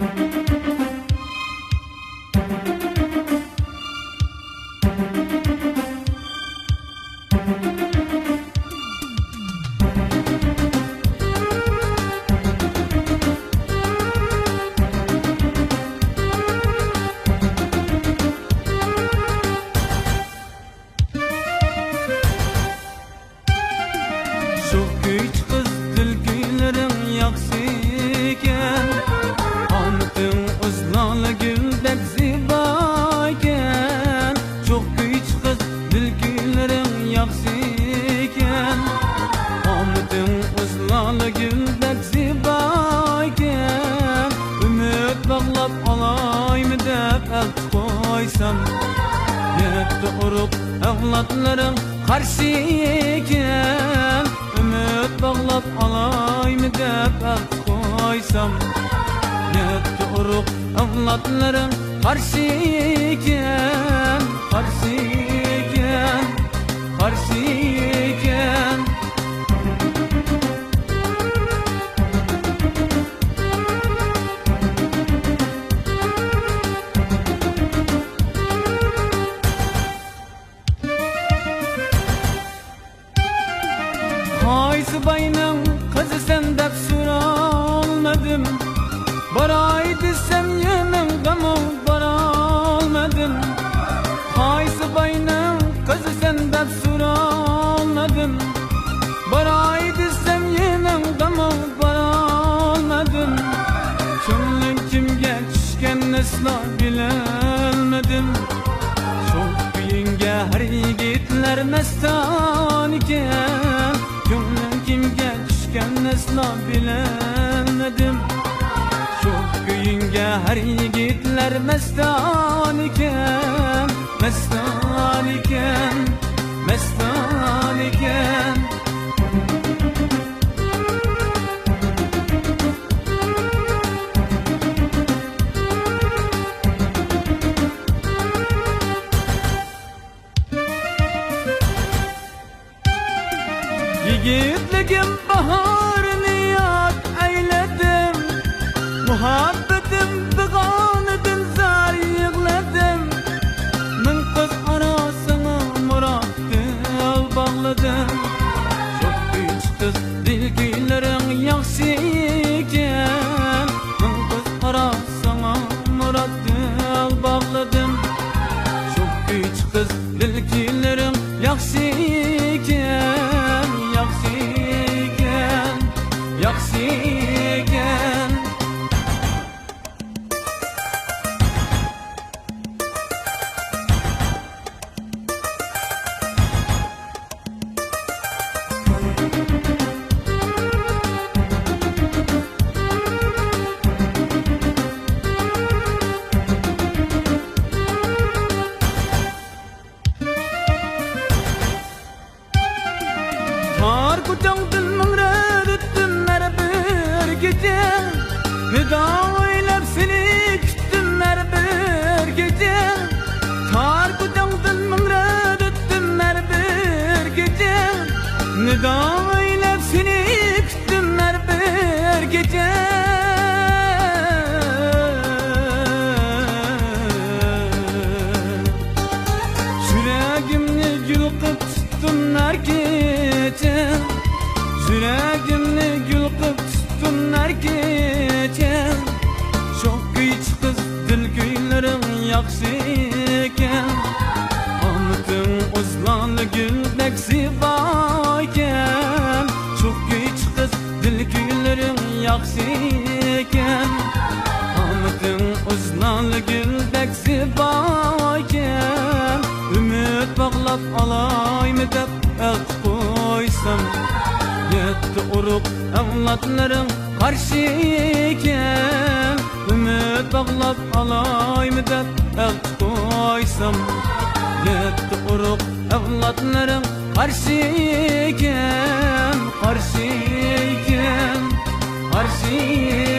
Çok güç kız dilgilerin yaksıyken, anıtın uzlalı güldek zibayken. Çok güç kız dilgilerin yaksıyken, anıtın uzlalı güldek zibayken. Ümit bağlap alayım dep el koysam, yetti urup evlatların karşıyken. Ümit bağlap alayım dep el koysam, yetti urup evlatların karşıyken. Karşıyken, karşıyken. Haysı bayının kızı sen dep soralmadım, baray desem yemin gamı baralmadım. Haysı bayının kızı sen dep soralmadım, baray desem yemin gamı baralmadım. Çömlün kimge düşken nesla bilelmedim, çok büyünge her yigitler mestan iken. Gönlüm kimge düşken nesla bilemedim, çok büyünge her yigitler mestan iken. Mestan iken, mestan iken. Yigitligim baharını yad eyledim, muhabbetim dıganıdın zar yığladım. Min kız arasına murat dil bağladım, çok güç kız dilgilerin yaksıyken. Min kız arasına murat dil bağladım, çok güç kız dilgilerin yaksıyken. Yaksıyken, yaksıyken. Tar kucağın mıngred ettim her bir gece, nida oylap seni küttüm her bir gece. Tar kucağın mıngred ettim her bir gece, nida oylap seni küttüm her bir gece. Yüreğimni yulqıp tuttum her gece, yüreğimni yulqıp tuttum her gece. Çok güç kız dilgilerin yaksıyken, anıtın uzlanlı güldek zibayken. Çok güç kız dilgilerin yaksıyken, anıtın uzlanlı güldek zibayken. Ümit bağlap alayım dep el koysam, yetti urup evlatların karşıyken. Ümit bağlap alayım dep el koysam, yetti urup evlatların karşıyken. Karşıyken, karşıyken.